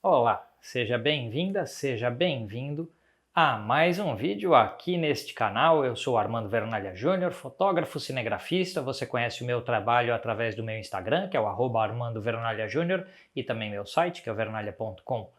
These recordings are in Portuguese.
Olá, seja bem-vinda, seja bem-vindo a mais um vídeo aqui neste canal. Eu sou Armando Vernalha Júnior, fotógrafo cinegrafista. Você conhece o meu trabalho através do meu Instagram, que é o @ArmandoVernalhaJúnior, e também meu site, que é o vernalha.com.br.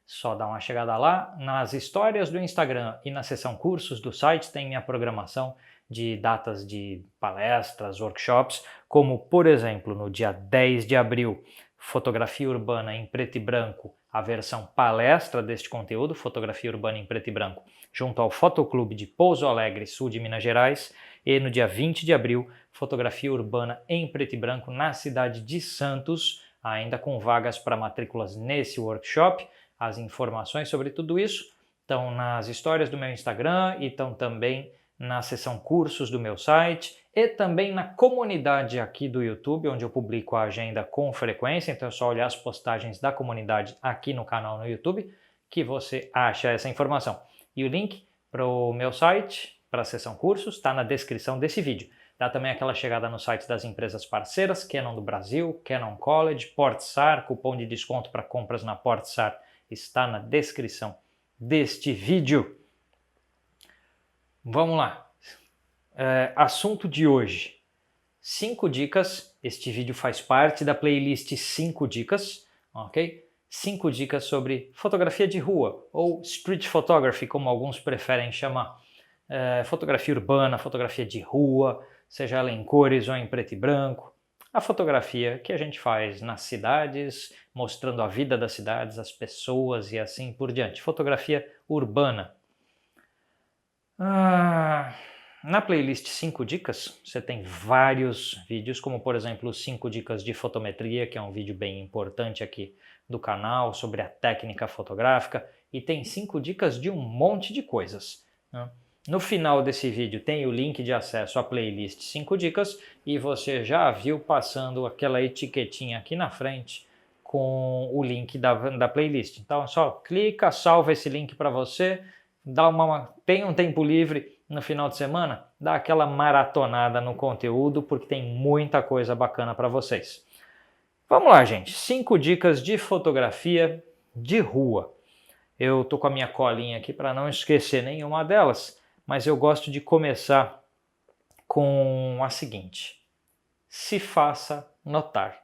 Só dá uma chegada lá. Nas histórias do Instagram e na seção cursos do site tem minha programação de datas de palestras, workshops, como por exemplo no dia 10 de abril, fotografia urbana em preto e branco, a versão palestra deste conteúdo, fotografia urbana em preto e branco, junto ao Fotoclube de Pouso Alegre, sul de Minas Gerais, e no dia 20 de abril, fotografia urbana em preto e branco na cidade de Santos, ainda com vagas para matrículas nesse workshop. As informações sobre tudo isso estão nas histórias do meu Instagram e estão também na seção cursos do meu site e também na comunidade aqui do YouTube, onde eu publico a agenda com frequência. Então é só olhar as postagens da comunidade aqui no canal no YouTube que você acha essa informação. E o link para o meu site, para a seção cursos, está na descrição desse vídeo. Dá também aquela chegada no site das empresas parceiras, Canon do Brasil, Canon College, Portsar, cupom de desconto para compras na Portsar está na descrição deste vídeo. Vamos lá. Assunto de hoje: 5 dicas. Este vídeo faz parte da playlist 5 dicas, ok? 5 dicas sobre fotografia de rua, ou street photography, como alguns preferem chamar. Fotografia urbana, fotografia de rua, seja ela em cores ou em preto e branco. A fotografia que a gente faz nas cidades, mostrando a vida das cidades, as pessoas e assim por diante. Fotografia urbana. Na playlist 5 dicas, você tem vários vídeos, como por exemplo 5 dicas de fotometria, que é um vídeo bem importante aqui do canal, sobre a técnica fotográfica, e tem 5 dicas de um monte de coisas, né? No final desse vídeo tem o link de acesso à playlist 5 dicas e você já viu passando aquela etiquetinha aqui na frente com o link da playlist. Então é só clica, salva esse link para você, tem um tempo livre no final de semana, dá aquela maratonada no conteúdo porque tem muita coisa bacana para vocês. Vamos lá, gente. 5 dicas de fotografia de rua. Eu tô com a minha colinha aqui para não esquecer nenhuma delas, mas eu gosto de começar com a seguinte: se faça notar.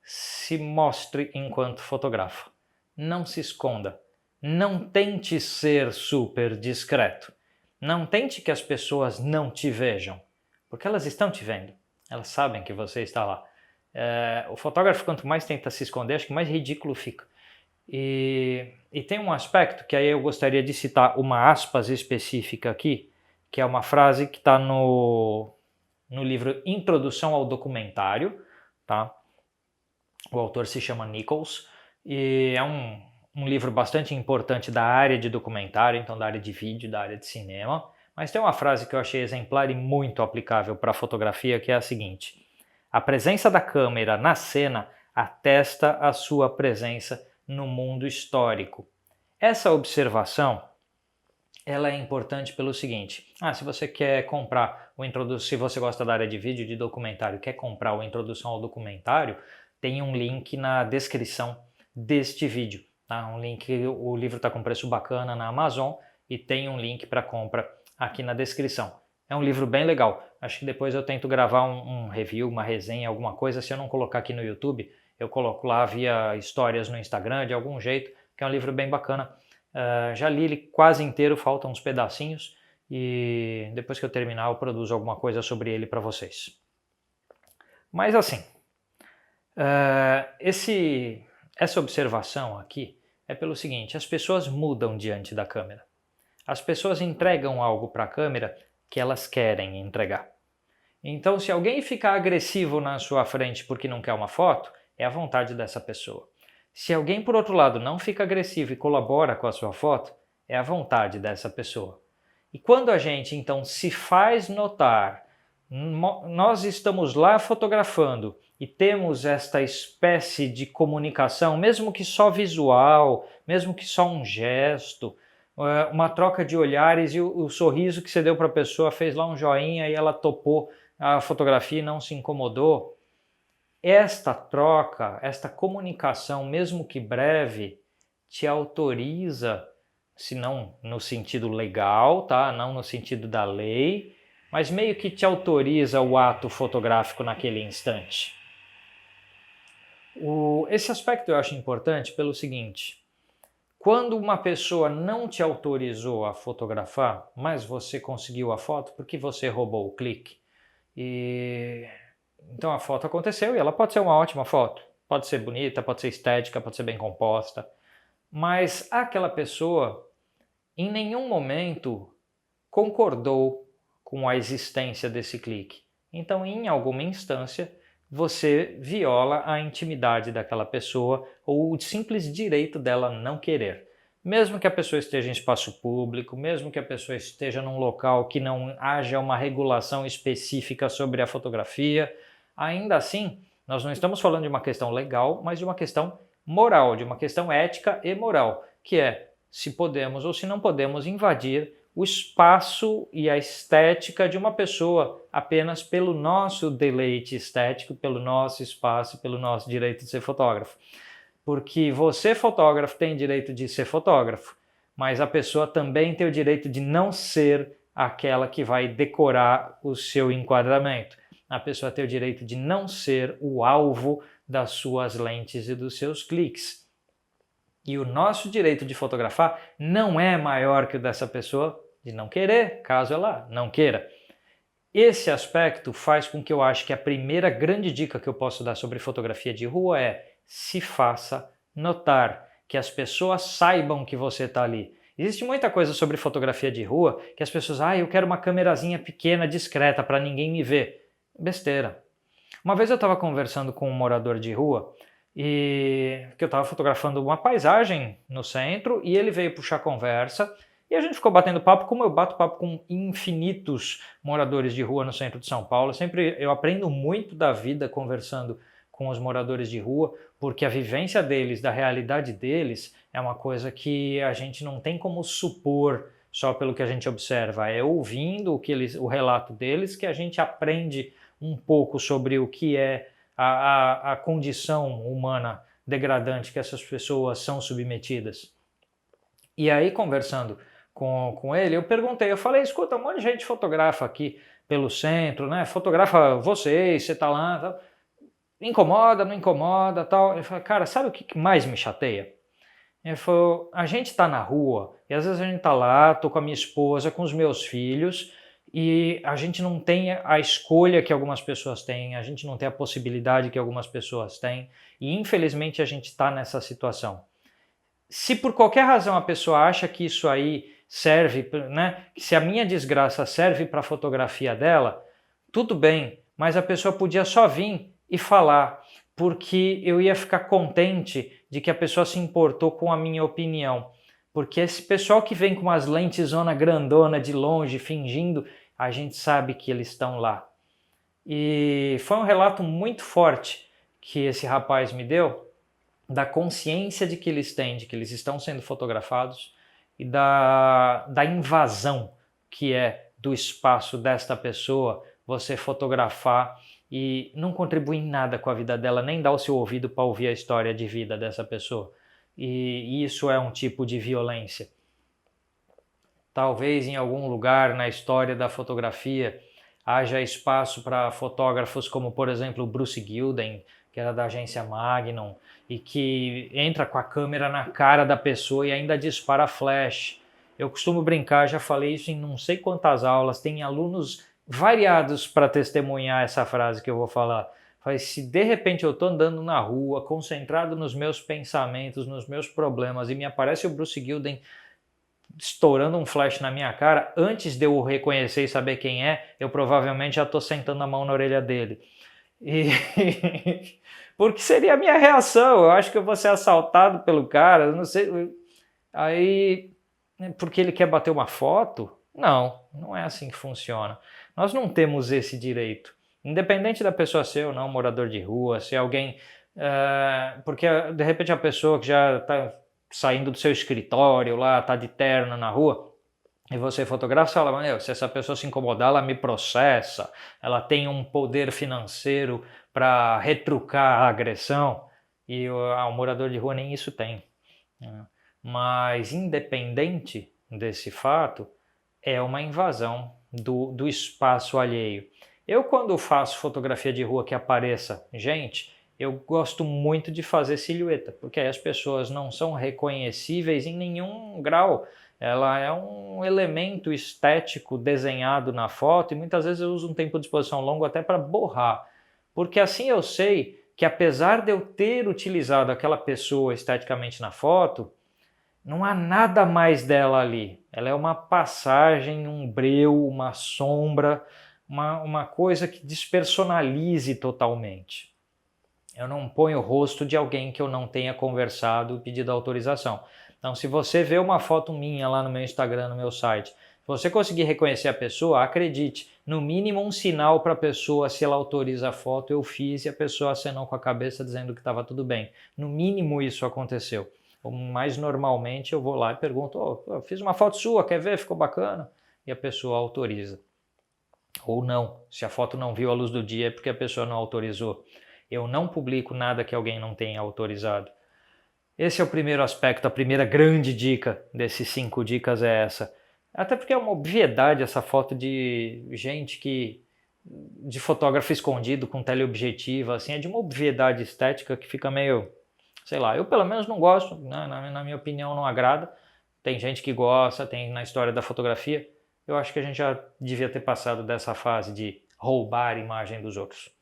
Se mostre enquanto fotografa. Não se esconda. Não tente ser super discreto. Não tente que as pessoas não te vejam, porque elas estão te vendo. Elas sabem que você está lá. O fotógrafo, quanto mais tenta se esconder, acho que mais ridículo fica. E tem um aspecto que aí eu gostaria de citar uma aspas específica aqui, que é uma frase que está no livro Introdução ao Documentário, tá? O autor se chama Nichols e é um livro bastante importante da área de documentário, então da área de vídeo, da área de cinema. Mas tem uma frase que eu achei exemplar e muito aplicável para a fotografia, que é a seguinte: a presença da câmera na cena atesta a sua presença no mundo histórico. Essa observação ela é importante pelo seguinte: se você quer comprar se você gosta da área de vídeo, de documentário, quer comprar o Introdução ao Documentário, tem um link na descrição deste vídeo. Tá? Um link, o livro está com preço bacana na Amazon e tem um link para compra aqui na descrição. É um livro bem legal. Acho que depois eu tento gravar um review, uma resenha, alguma coisa. Se eu não colocar aqui no YouTube, eu coloco lá via histórias no Instagram, de algum jeito, que é um livro bem bacana. Já li ele quase inteiro, faltam uns pedacinhos, e depois que eu terminar eu produzo alguma coisa sobre ele para vocês. Mas assim, essa observação aqui é pelo seguinte: as pessoas mudam diante da câmera. As pessoas entregam algo para a câmera que elas querem entregar. Então, se alguém ficar agressivo na sua frente porque não quer uma foto, é a vontade dessa pessoa. Se alguém, por outro lado, não fica agressivo e colabora com a sua foto, é a vontade dessa pessoa. E quando a gente, então, se faz notar, nós estamos lá fotografando e temos esta espécie de comunicação, mesmo que só visual, mesmo que só um gesto, uma troca de olhares e o sorriso que você deu para a pessoa, fez lá um joinha e ela topou a fotografia e não se incomodou. esta troca, esta comunicação, mesmo que breve, te autoriza, se não no sentido legal, tá? Não no sentido da lei, mas meio que te autoriza o ato fotográfico naquele instante. Esse aspecto eu acho importante pelo seguinte: quando uma pessoa não te autorizou a fotografar, mas você conseguiu a foto porque você roubou o clique, então a foto aconteceu e ela pode ser uma ótima foto, pode ser bonita, pode ser estética, pode ser bem composta, mas aquela pessoa em nenhum momento concordou com a existência desse clique. Então, em alguma instância, você viola a intimidade daquela pessoa ou o simples direito dela não querer. Mesmo que a pessoa esteja em espaço público, mesmo que a pessoa esteja num local que não haja uma regulação específica sobre a fotografia, ainda assim, nós não estamos falando de uma questão legal, mas de uma questão moral, de uma questão ética e moral, que é se podemos ou se não podemos invadir o espaço e a estética de uma pessoa apenas pelo nosso deleite estético, pelo nosso espaço, pelo nosso direito de ser fotógrafo. Porque você, fotógrafo, tem direito de ser fotógrafo, mas a pessoa também tem o direito de não ser aquela que vai decorar o seu enquadramento. A pessoa tem o direito de não ser o alvo das suas lentes e dos seus cliques. E o nosso direito de fotografar não é maior que o dessa pessoa de não querer, caso ela não queira. Esse aspecto faz com que eu acho que a primeira grande dica que eu posso dar sobre fotografia de rua é: se faça notar, que as pessoas saibam que você está ali. Existe muita coisa sobre fotografia de rua que as pessoas, eu quero uma câmerazinha pequena, discreta, para ninguém me ver. Besteira. Uma vez eu estava conversando com um morador de rua e que eu estava fotografando uma paisagem no centro e ele veio puxar conversa e a gente ficou batendo papo, como eu bato papo com infinitos moradores de rua no centro de São Paulo. Sempre eu aprendo muito da vida conversando com os moradores de rua, porque a vivência deles, da realidade deles, é uma coisa que a gente não tem como supor só pelo que a gente observa. É ouvindo o relato deles que a gente aprende um pouco sobre o que é a condição humana degradante que essas pessoas são submetidas. E aí, conversando com ele, eu perguntei, eu falei, escuta, um monte de gente fotografa aqui pelo centro, né? Fotografa vocês, você tá lá, tal. Incomoda, não incomoda, tal. Ele falou, cara, sabe o que mais me chateia? Ele falou, a gente tá na rua e às vezes a gente tá lá, tô com a minha esposa, com os meus filhos e a gente não tem a escolha que algumas pessoas têm, a gente não tem a possibilidade que algumas pessoas têm e infelizmente a gente está nessa situação. Se por qualquer razão a pessoa acha que isso aí serve, né, se a minha desgraça serve para a fotografia dela, tudo bem, mas a pessoa podia só vir e falar, porque eu ia ficar contente de que a pessoa se importou com a minha opinião. Porque esse pessoal que vem com umas lentes zona grandona de longe, fingindo, a gente sabe que eles estão lá. E foi um relato muito forte que esse rapaz me deu, da consciência de que eles têm, de que eles estão sendo fotografados e da invasão que é do espaço desta pessoa, você fotografar e não contribui em nada com a vida dela, nem dá o seu ouvido para ouvir a história de vida dessa pessoa. E isso é um tipo de violência. Talvez em algum lugar na história da fotografia haja espaço para fotógrafos como, por exemplo, o Bruce Gilden, que era da agência Magnum, e que entra com a câmera na cara da pessoa e ainda dispara flash. Eu costumo brincar, já falei isso em não sei quantas aulas, tem alunos variados para testemunhar essa frase que eu vou falar. Mas se de repente eu estou andando na rua, concentrado nos meus pensamentos, nos meus problemas, e me aparece o Bruce Gilden estourando um flash na minha cara, antes de eu o reconhecer e saber quem é, eu provavelmente já estou sentando a mão na orelha dele. Porque seria a minha reação, eu acho que eu vou ser assaltado pelo cara, eu não sei. Aí, porque ele quer bater uma foto? Não, não é assim que funciona. Nós não temos esse direito. Independente da pessoa ser ou não morador de rua, se alguém... porque de repente a pessoa que já está saindo do seu escritório lá, está de terno na rua, e você fotografa e fala, se essa pessoa se incomodar, ela me processa, ela tem um poder financeiro para retrucar a agressão, e o morador de rua nem isso tem. Mas independente desse fato, é uma invasão do espaço alheio. Eu, quando faço fotografia de rua que apareça gente, eu gosto muito de fazer silhueta, porque aí as pessoas não são reconhecíveis em nenhum grau. Ela é um elemento estético desenhado na foto e muitas vezes eu uso um tempo de exposição longo até para borrar, porque assim eu sei que apesar de eu ter utilizado aquela pessoa esteticamente na foto, não há nada mais dela ali. Ela é uma passagem, um breu, uma sombra, uma coisa que despersonalize totalmente. Eu não ponho o rosto de alguém que eu não tenha conversado e pedido autorização. Então, se você vê uma foto minha lá no meu Instagram, no meu site, se você conseguir reconhecer a pessoa, acredite, no mínimo um sinal para a pessoa, se ela autoriza a foto, eu fiz e a pessoa acenou com a cabeça dizendo que estava tudo bem. No mínimo isso aconteceu. Mas normalmente eu vou lá e pergunto, eu fiz uma foto sua, quer ver? Ficou bacana? E a pessoa autoriza. Ou não, se a foto não viu a luz do dia é porque a pessoa não autorizou. Eu não publico nada que alguém não tenha autorizado. Esse é o primeiro aspecto, a primeira grande dica desses 5 dicas é essa. Até porque é uma obviedade essa foto de gente de fotógrafo escondido com teleobjetiva, assim, é de uma obviedade estética que fica meio, sei lá, eu pelo menos não gosto, né? Na minha opinião não agrada. Tem gente que gosta, tem na história da fotografia. Eu acho que a gente já devia ter passado dessa fase de roubar a imagem dos outros.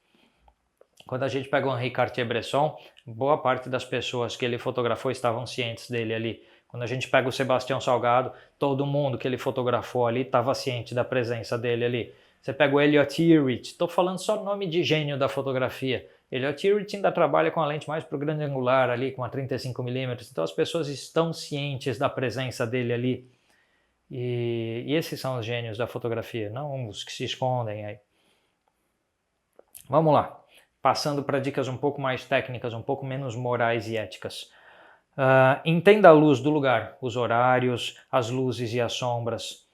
Quando a gente pega o Henri Cartier-Bresson, boa parte das pessoas que ele fotografou estavam cientes dele ali. Quando a gente pega o Sebastião Salgado, todo mundo que ele fotografou ali estava ciente da presença dele ali. Você pega o Elliot Erwitt, estou falando só nome de gênio da fotografia. Elliot Erwitt ainda trabalha com a lente mais para o grande angular ali, com a 35mm, então as pessoas estão cientes da presença dele ali. E esses são os gênios da fotografia, não os que se escondem aí. Vamos lá. Passando para dicas um pouco mais técnicas, um pouco menos morais e éticas. Entenda a luz do lugar, os horários, as luzes e as sombras.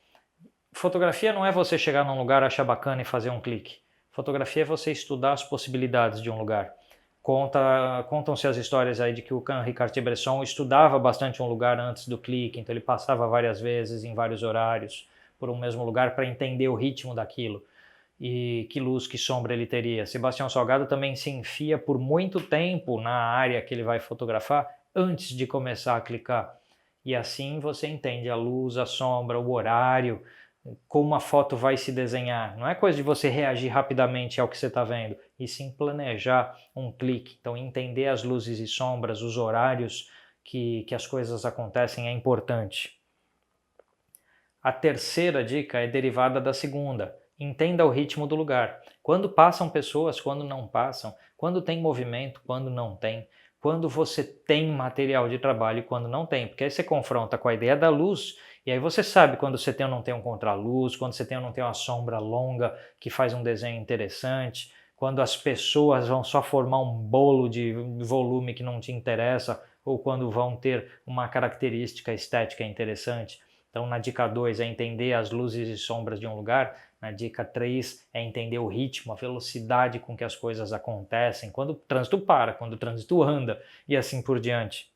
Fotografia não é você chegar num lugar, achar bacana e fazer um clique. Fotografia é você estudar as possibilidades de um lugar. Contam-se as histórias aí de que o Henri Cartier-Bresson estudava bastante um lugar antes do clique, então ele passava várias vezes em vários horários por um mesmo lugar para entender o ritmo daquilo. E que luz, que sombra ele teria. Sebastião Salgado também se enfia por muito tempo na área que ele vai fotografar antes de começar a clicar. E assim você entende a luz, a sombra, o horário, como a foto vai se desenhar. Não é coisa de você reagir rapidamente ao que você está vendo, e sim planejar um clique. Então entender as luzes e sombras, os horários que as coisas acontecem é importante. A terceira dica é derivada da segunda. Entenda o ritmo do lugar. Quando passam pessoas, quando não passam, quando tem movimento, quando não tem, quando você tem material de trabalho e quando não tem, porque aí você confronta com a ideia da luz e aí você sabe quando você tem ou não tem um contraluz, quando você tem ou não tem uma sombra longa que faz um desenho interessante, quando as pessoas vão só formar um bolo de volume que não te interessa ou quando vão ter uma característica estética interessante. Então, na dica 2 é entender as luzes e sombras de um lugar. Na dica 3 é entender o ritmo, a velocidade com que as coisas acontecem, quando o trânsito para, quando o trânsito anda e assim por diante.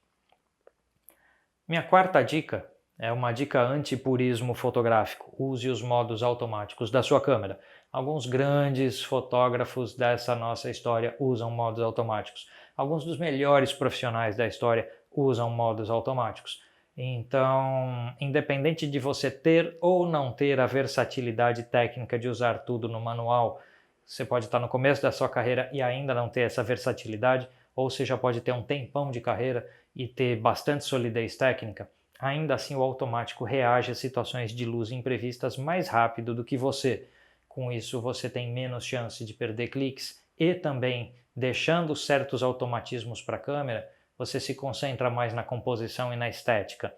Minha quarta dica é uma dica anti-purismo fotográfico. Use os modos automáticos da sua câmera. Alguns grandes fotógrafos dessa nossa história usam modos automáticos. Alguns dos melhores profissionais da história usam modos automáticos. Então, independente de você ter ou não ter a versatilidade técnica de usar tudo no manual, você pode estar no começo da sua carreira e ainda não ter essa versatilidade, ou você já pode ter um tempão de carreira e ter bastante solidez técnica, ainda assim o automático reage a situações de luz imprevistas mais rápido do que você. Com isso, você tem menos chance de perder cliques e também, deixando certos automatismos para a câmera, você se concentra mais na composição e na estética.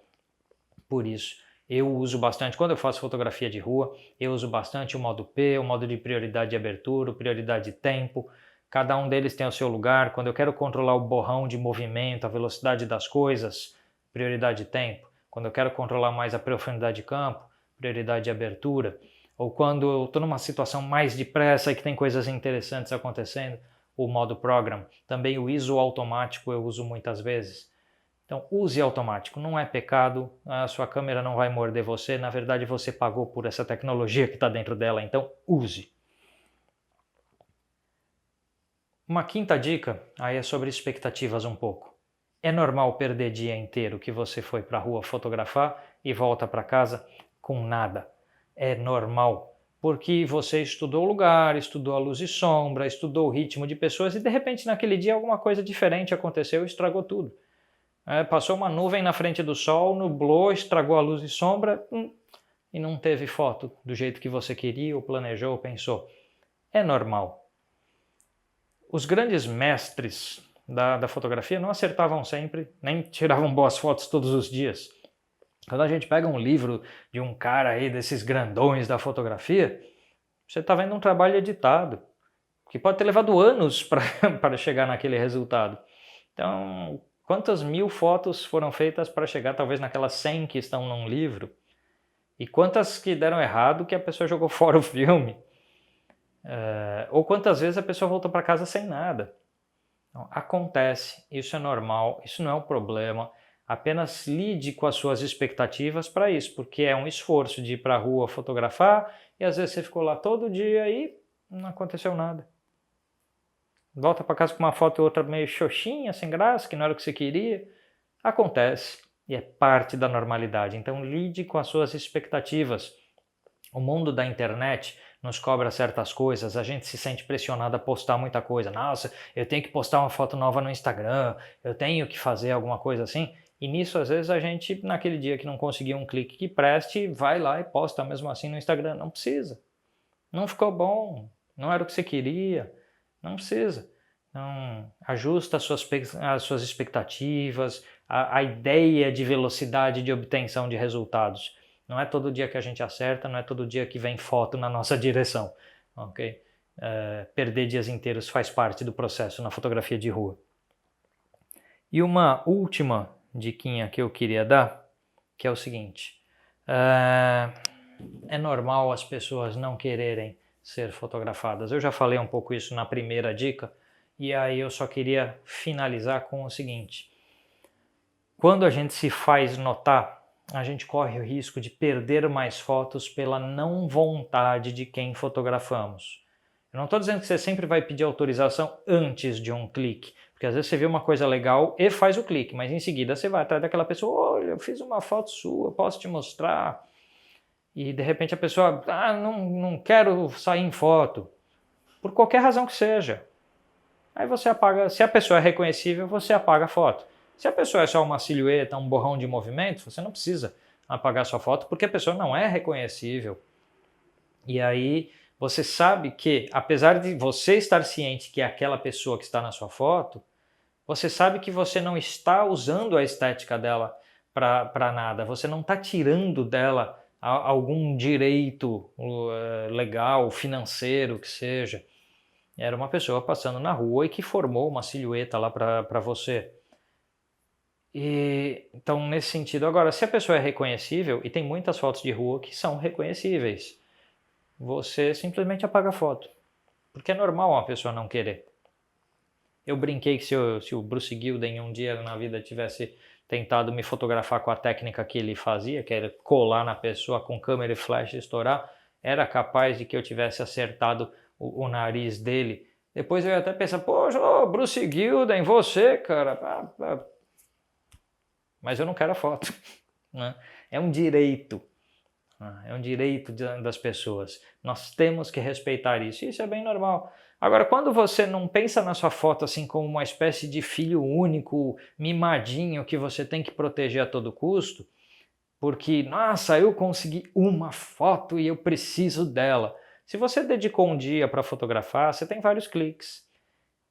Por isso, eu uso bastante, quando eu faço fotografia de rua, eu uso bastante o modo P, o modo de prioridade de abertura, prioridade de tempo. Cada um deles tem o seu lugar. Quando eu quero controlar o borrão de movimento, a velocidade das coisas, prioridade de tempo. Quando eu quero controlar mais a profundidade de campo, prioridade de abertura. Ou quando eu estou numa situação mais depressa e que tem coisas interessantes acontecendo, o modo program. Também o ISO automático eu uso muitas vezes. Então use automático, não é pecado, a sua câmera não vai morder você, na verdade você pagou por essa tecnologia que está dentro dela, então use. Uma quinta dica, aí é sobre expectativas um pouco. É normal perder dia inteiro que você foi para a rua fotografar e volta para casa com nada. É normal, porque você estudou o lugar, estudou a luz e sombra, estudou o ritmo de pessoas e de repente naquele dia alguma coisa diferente aconteceu e estragou tudo. Passou uma nuvem na frente do sol, nublou, estragou a luz e sombra e não teve foto do jeito que você queria, ou planejou, ou pensou. É normal. Os grandes mestres da fotografia não acertavam sempre, nem tiravam boas fotos todos os dias. Quando a gente pega um livro de um cara aí desses grandões da fotografia, você está vendo um trabalho editado, que pode ter levado anos para chegar naquele resultado. Então, quantas mil fotos foram feitas para chegar talvez naquelas 100 que estão num livro? E quantas que deram errado que a pessoa jogou fora o filme? Ou quantas vezes a pessoa voltou para casa sem nada? Então, acontece, isso é normal, isso não é um problema. Apenas lide com as suas expectativas para isso, porque é um esforço de ir para a rua fotografar e às vezes você ficou lá todo dia e não aconteceu nada. Volta para casa com uma foto e outra meio xoxinha, sem graça, que não era o que você queria. Acontece e é parte da normalidade. Então lide com as suas expectativas. O mundo da internet nos cobra certas coisas, a gente se sente pressionado a postar muita coisa. Nossa, eu tenho que postar uma foto nova no Instagram, eu tenho que fazer alguma coisa assim. E nisso, às vezes, a gente, naquele dia que não conseguiu um clique que preste, vai lá e posta mesmo assim no Instagram. Não precisa. Não ficou bom, não era o que você queria, não precisa. Então, ajusta as suas expectativas, a ideia de velocidade de obtenção de resultados. Não é todo dia que a gente acerta, não é todo dia que vem foto na nossa direção. Ok? Perder dias inteiros faz parte do processo na fotografia de rua. E uma última diquinha que eu queria dar, que é o seguinte. É normal as pessoas não quererem ser fotografadas. Eu já falei um pouco isso na primeira dica, e aí eu só queria finalizar com o seguinte. Quando a gente se faz notar, a gente corre o risco de perder mais fotos pela não vontade de quem fotografamos. Eu não estou dizendo que você sempre vai pedir autorização antes de um clique, porque às vezes você vê uma coisa legal e faz o clique, mas em seguida você vai atrás daquela pessoa, olha, eu fiz uma foto sua, posso te mostrar? E de repente a pessoa, não quero sair em foto, por qualquer razão que seja. Aí você apaga, se a pessoa é reconhecível, você apaga a foto. Se a pessoa é só uma silhueta, um borrão de movimento, você não precisa apagar sua foto, porque a pessoa não é reconhecível. E aí você sabe que, apesar de você estar ciente que é aquela pessoa que está na sua foto, você sabe que você não está usando a estética dela para nada, você não está tirando dela algum direito legal, financeiro, que seja. Era uma pessoa passando na rua e que formou uma silhueta lá para você. Então, nesse sentido, agora, se a pessoa é reconhecível, e tem muitas fotos de rua que são reconhecíveis, você simplesmente apaga a foto. Porque é normal uma pessoa não querer. Eu brinquei que se o Bruce Gilden um dia na vida tivesse tentado me fotografar com a técnica que ele fazia, que era colar na pessoa com câmera e flash e estourar, era capaz de que eu tivesse acertado o nariz dele. Depois eu ia até pensar, poxa, Bruce Gilden, você, cara. Mas eu não quero a foto. Né? É um direito. É um direito das pessoas. Nós temos que respeitar isso. Isso é bem normal. Agora, quando você não pensa na sua foto assim como uma espécie de filho único, mimadinho, que você tem que proteger a todo custo, porque, nossa, eu consegui uma foto e eu preciso dela. Se você dedicou um dia para fotografar, você tem vários cliques.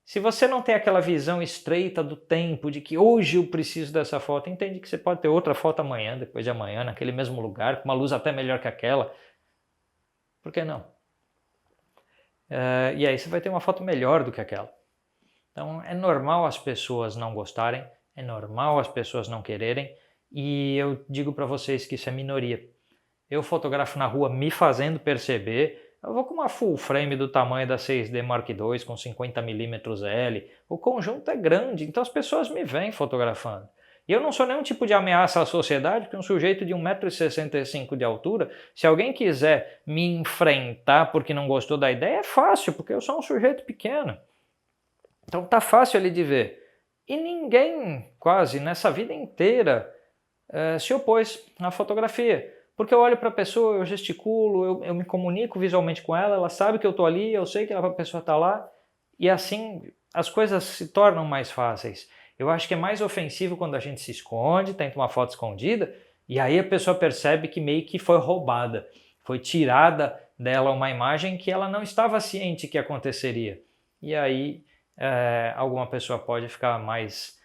Se você não tem aquela visão estreita do tempo, de que hoje eu preciso dessa foto, entende que você pode ter outra foto amanhã, depois de amanhã, naquele mesmo lugar, com uma luz até melhor que aquela. Por que não? E aí você vai ter uma foto melhor do que aquela. Então é normal as pessoas não gostarem, é normal as pessoas não quererem, e eu digo para vocês que isso é minoria. Eu fotografo na rua me fazendo perceber, Eu vou com uma full frame do tamanho da 6D Mark II com 50mm L. O conjunto é grande, então as pessoas me veem fotografando. E eu não sou nenhum tipo de ameaça à sociedade, porque um sujeito de 1,65 m de altura, se alguém quiser me enfrentar porque não gostou da ideia, é fácil, porque eu sou um sujeito pequeno. Então tá fácil ali de ver. E ninguém, quase, nessa vida inteira, se opôs à fotografia. Porque eu olho para a pessoa, eu gesticulo, eu me comunico visualmente com ela, ela sabe que eu estou ali, eu sei que a pessoa está lá, e assim as coisas se tornam mais fáceis. Eu acho que é mais ofensivo quando a gente se esconde, tenta uma foto escondida, e aí a pessoa percebe que meio que foi roubada, foi tirada dela uma imagem que ela não estava ciente que aconteceria. E aí alguma pessoa pode ficar mais,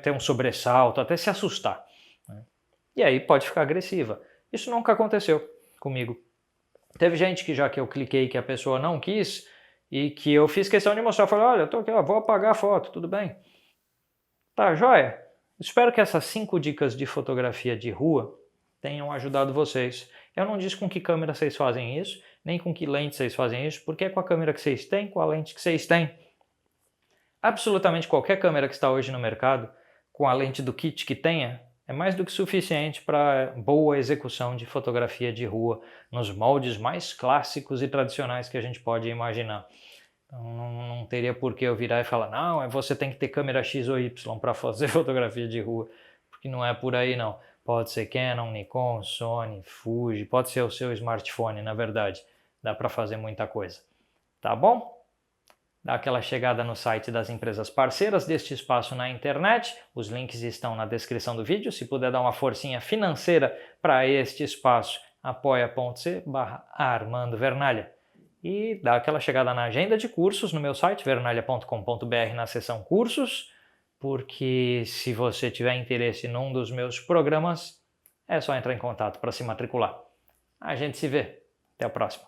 ter um sobressalto, até se assustar, né? E aí pode ficar agressiva. Isso nunca aconteceu comigo. Teve gente que já que eu cliquei que a pessoa não quis e que eu fiz questão de mostrar, falei, olha, eu tô aqui, ó, vou apagar a foto, tudo bem? Tá, joia? Espero que essas 5 dicas de fotografia de rua tenham ajudado vocês. Eu não disse com que câmera vocês fazem isso, nem com que lente vocês fazem isso, porque é com a câmera que vocês têm, com a lente que vocês têm. Absolutamente qualquer câmera que está hoje no mercado, com a lente do kit que tenha, é mais do que suficiente para boa execução de fotografia de rua, nos moldes mais clássicos e tradicionais que a gente pode imaginar. Então não teria por que eu virar e falar, não, você tem que ter câmera X ou Y para fazer fotografia de rua, porque não é por aí não. Pode ser Canon, Nikon, Sony, Fuji, pode ser o seu smartphone, na verdade. Dá para fazer muita coisa. Tá bom? Dá aquela chegada no site das empresas parceiras deste espaço na internet, os links estão na descrição do vídeo. Se puder dar uma forcinha financeira para este espaço, apoia.c/Armando Vernalha. E dá aquela chegada na agenda de cursos no meu site, vernalha.com.br, na seção cursos, porque se você tiver interesse num dos meus programas, é só entrar em contato para se matricular. A gente se vê. Até a próxima.